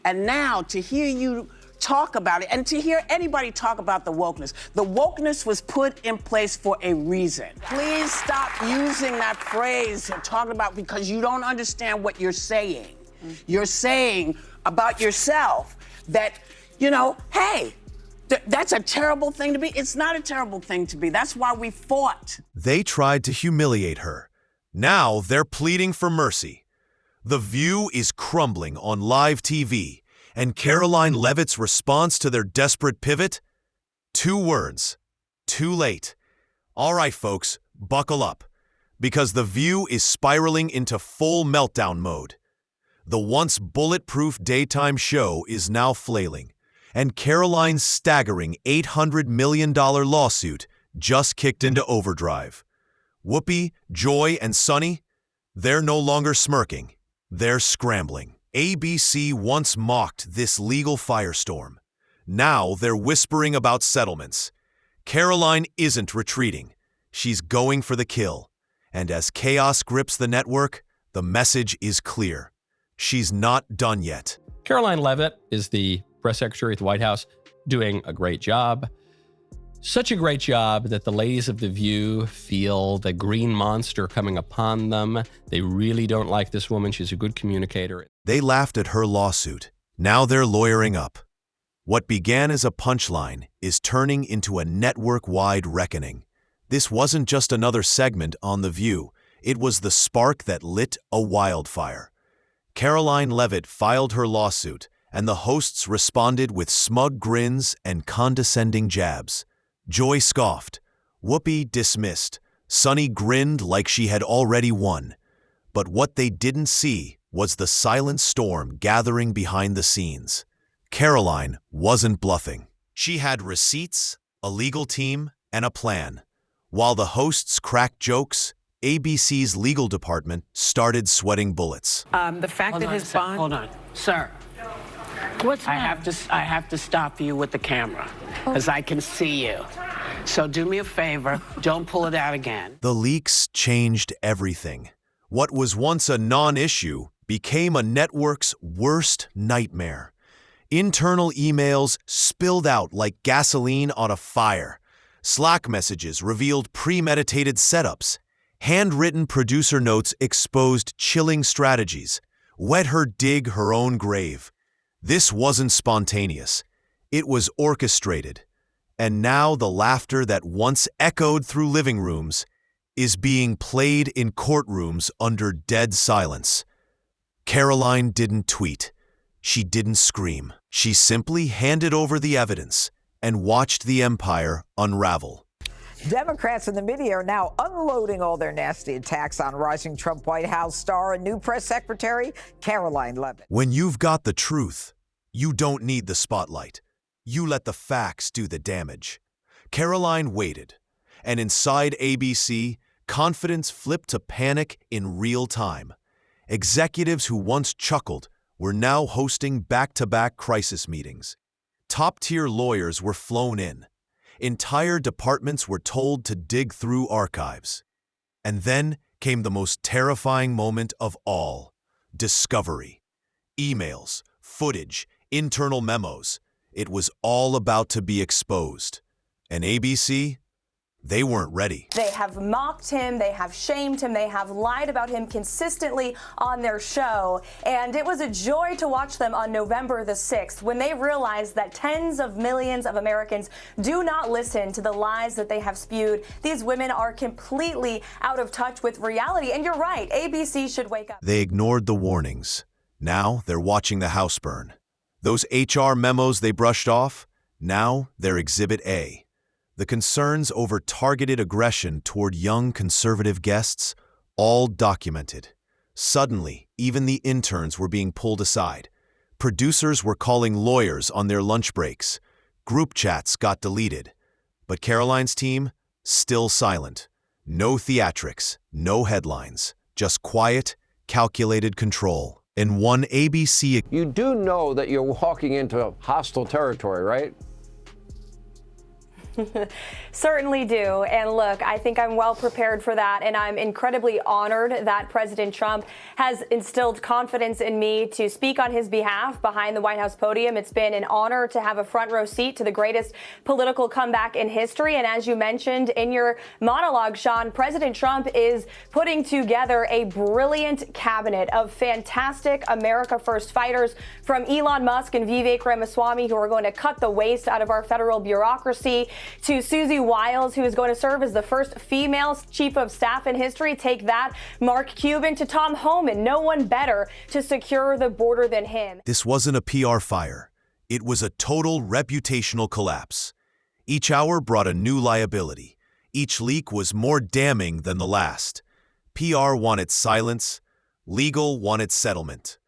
And now to hear you talk about it and to hear anybody talk about the wokeness was put in place for a reason. Please stop using that phrase and talking about because you don't understand what you're saying. You're saying about yourself that, hey, that's a terrible thing to be. It's not a terrible thing to be. That's why we fought. They tried to humiliate her. Now they're pleading for mercy. The View is crumbling on live TV, and Karoline Leavitt's response to their desperate pivot? 2 words. Too late. All right, folks, buckle up, because The View is spiraling into full meltdown mode. The once bulletproof daytime show is now flailing, and Karoline's staggering $800 million lawsuit just kicked into overdrive. Whoopi, Joy, and Sunny, they're no longer smirking. They're scrambling. ABC once mocked this legal firestorm. Now they're whispering about settlements. Karoline isn't retreating. She's going for the kill. And as chaos grips the network, the message is clear. She's not done yet. Karoline Leavitt is the press secretary at the White House, doing a great job. Such a great job that the ladies of The View feel the green monster coming upon them. They really don't like this woman. She's a good communicator. They laughed at her lawsuit. Now they're lawyering up. What began as a punchline is turning into a network-wide reckoning. This wasn't just another segment on The View. It was the spark that lit a wildfire. Karoline Leavitt filed her lawsuit, and the hosts responded with smug grins and condescending jabs. Joy scoffed. Whoopi dismissed. Sunny grinned like she had already won. But what they didn't see was the silent storm gathering behind the scenes. Karoline wasn't bluffing. She had receipts, a legal team, and a plan. While the hosts cracked jokes, ABC's legal department started sweating bullets. The fact that his bond... Hold on. Sir. What's I have to stop you with the camera because I can see you. So do me a favor, don't pull it out again. The leaks changed everything. What was once a non-issue became a network's worst nightmare. Internal emails spilled out like gasoline on a fire. Slack messages revealed premeditated setups. Handwritten producer notes exposed chilling strategies. Let her dig her own grave. This wasn't spontaneous. It was orchestrated. And now the laughter that once echoed through living rooms is being played in courtrooms under dead silence. Karoline didn't tweet. She didn't scream. She simply handed over the evidence and watched the empire unravel. Democrats in the media are now unloading all their nasty attacks on rising Trump White House star and new press secretary, Karoline Leavitt. When you've got the truth, you don't need the spotlight. You let the facts do the damage. Karoline waited, and inside ABC, confidence flipped to panic in real time. Executives who once chuckled were now hosting back-to-back crisis meetings. Top-tier lawyers were flown in. Entire departments were told to dig through archives. And then came the most terrifying moment of all: discovery. Emails, footage, internal memos. It was all about to be exposed. And ABC? They weren't ready. They have mocked him, they have shamed him, they have lied about him consistently on their show. And it was a joy to watch them on November the 6th when they realized that tens of millions of Americans do not listen to the lies that they have spewed. These women are completely out of touch with reality. And you're right, ABC should wake up. They ignored the warnings. Now they're watching the house burn. Those HR memos they brushed off, now they're Exhibit A. The concerns over targeted aggression toward young conservative guests, all documented. Suddenly, even the interns were being pulled aside. Producers were calling lawyers on their lunch breaks. Group chats got deleted. But Karoline's team, still silent. No theatrics, no headlines, just quiet, calculated control. In one ABC... You do know that you're walking into hostile territory, right? Certainly do. And look, I think I'm well prepared for that. And I'm incredibly honored that President Trump has instilled confidence in me to speak on his behalf behind the White House podium. It's been an honor to have a front row seat to the greatest political comeback in history. And as you mentioned in your monologue, Sean, President Trump is putting together a brilliant cabinet of fantastic America First fighters, from Elon Musk and Vivek Ramaswamy, who are going to cut the waste out of our federal bureaucracy, to Susie Wiles, who is going to serve as the first female chief of staff in history. Take that, Mark Cuban, to Tom Homan. No one better to secure the border than him. This wasn't a PR fire. It was a total reputational collapse. Each hour brought a new liability. Each leak was more damning than the last. PR wanted silence. Legal wanted settlement.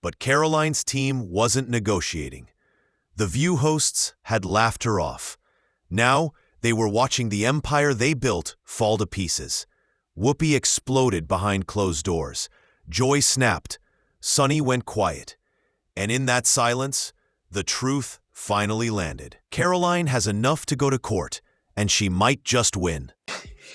But Karoline's team wasn't negotiating. The View hosts had laughed her off. Now, they were watching the empire they built fall to pieces. Whoopi exploded behind closed doors. Joy snapped. Sunny went quiet. And in that silence, the truth finally landed. Karoline has enough to go to court, and she might just win.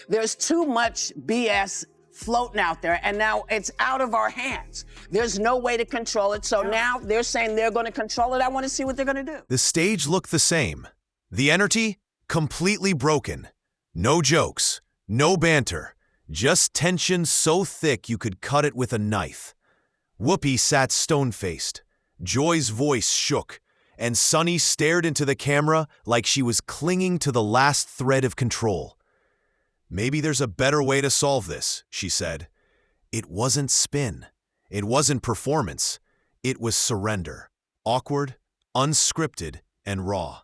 There's too much BS floating out there, and now it's out of our hands. There's no way to control it, so now they're saying they're going to control it. I want to see what they're going to do. The stage looked the same. The energy, completely broken. No jokes, no banter, just tension so thick you could cut it with a knife. Whoopi sat stone-faced. Joy's voice shook, and Sunny stared into the camera like she was clinging to the last thread of control. "Maybe there's a better way to solve this," she said. It wasn't spin. It wasn't performance. It was surrender. Awkward, unscripted, and raw.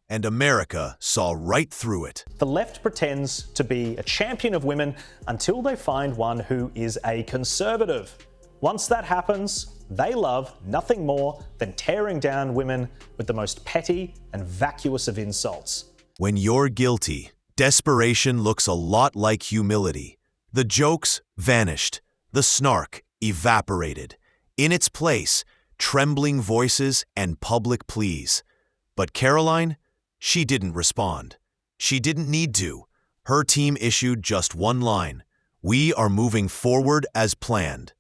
And America saw right through it. The left pretends to be a champion of women until they find one who is a conservative. Once that happens, they love nothing more than tearing down women with the most petty and vacuous of insults. When you're guilty, desperation looks a lot like humility. The jokes vanished. The snark evaporated. In its place, trembling voices and public pleas. But Karoline, she didn't respond. She didn't need to. Her team issued just one line: "We are moving forward as planned."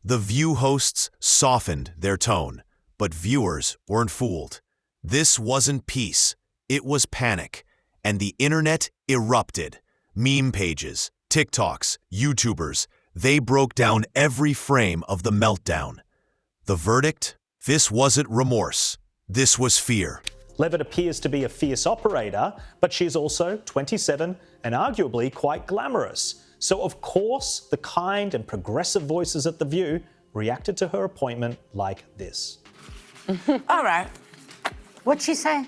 The View hosts softened their tone, but viewers weren't fooled. This wasn't peace. It was panic. And the internet erupted. Meme pages, TikToks, YouTubers, they broke down every frame of the meltdown. The verdict? This wasn't remorse. This was fear. Leavitt appears to be a fierce operator, but she's also 27 and arguably quite glamorous. So of course, the kind and progressive voices at The View reacted to her appointment like this. All right. What'd she say?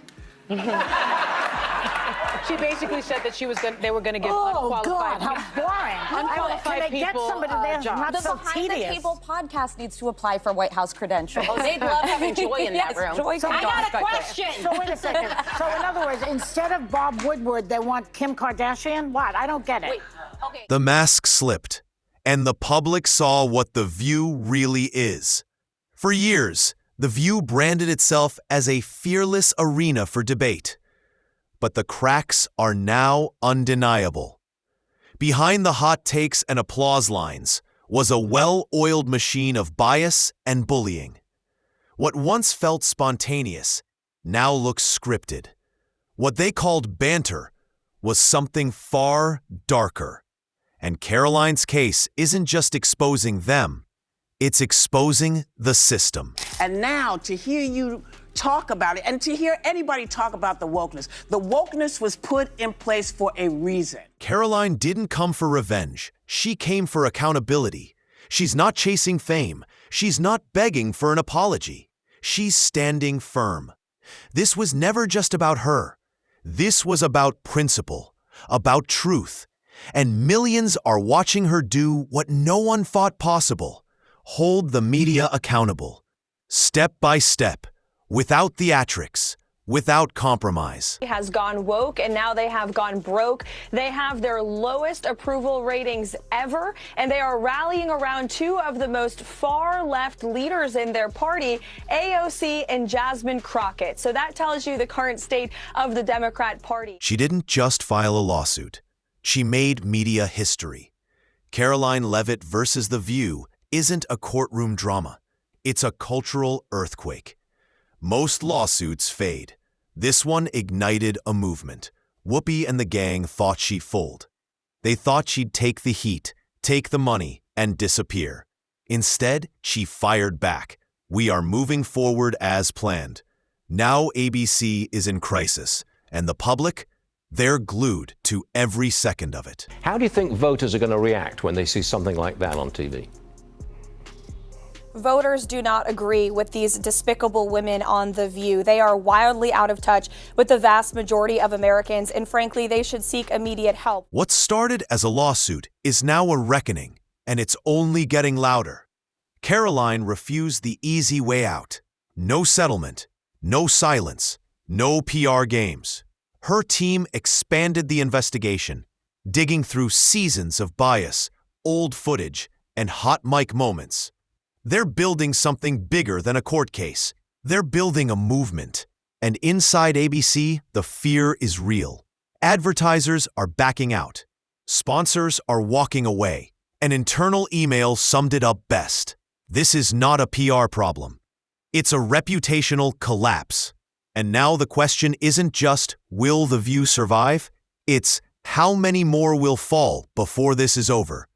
She basically said that they were going to give unqualified God, how boring. unqualified Can they get people somebody there who's not The so Behind tedious? the Table podcast needs to apply for White House credentials. Oh, they'd love having Joy in that room. Joy So can I go. got a question. So wait a second. So in other words, instead of Bob Woodward, they want Kim Kardashian? What? I don't get it. Wait, okay. The mask slipped, and the public saw what The View really is. For years, The View branded itself as a fearless arena for debate. But the cracks are now undeniable. Behind the hot takes and applause lines was a well-oiled machine of bias and bullying. What once felt spontaneous now looks scripted. What they called banter was something far darker. And Karoline's case isn't just exposing them, it's exposing the system. And now to hear you talk about it and to hear anybody talk about the wokeness was put in place for a reason. Karoline didn't come for revenge. She came for accountability. She's not chasing fame. She's not begging for an apology. She's standing firm. This was never just about her. This was about principle, about truth. And millions are watching her do what no one thought possible: hold the media accountable. Step by step, without theatrics, without compromise. Has gone woke and now they have gone broke. They have their lowest approval ratings ever, and they are rallying around two of the most far left leaders in their party, AOC and Jasmine Crockett. So that tells you the current state of the Democrat Party. She didn't just file a lawsuit. She made media history. Karoline Leavitt versus The View isn't a courtroom drama. It's a cultural earthquake. Most lawsuits fade. This one ignited a movement. Whoopi and the gang thought she'd fold. They thought she'd take the heat, take the money, and disappear. Instead, she fired back. We are moving forward as planned. Now ABC is in crisis, and the public, they're glued to every second of it. How do you think voters are going to react when they see something like that on TV? Voters do not agree with these despicable women on The View. They are wildly out of touch with the vast majority of Americans, and frankly, they should seek immediate help. What started as a lawsuit is now a reckoning, and it's only getting louder. Karoline refused the easy way out. No settlement, no silence, no PR games. Her team expanded the investigation, digging through seasons of bias, old footage, and hot mic moments. They're building something bigger than a court case. They're building a movement. And inside ABC, the fear is real. Advertisers are backing out. Sponsors are walking away. An internal email summed it up best. This is not a PR problem. It's a reputational collapse. And now the question isn't just, will The View survive? It's, how many more will fall before this is over?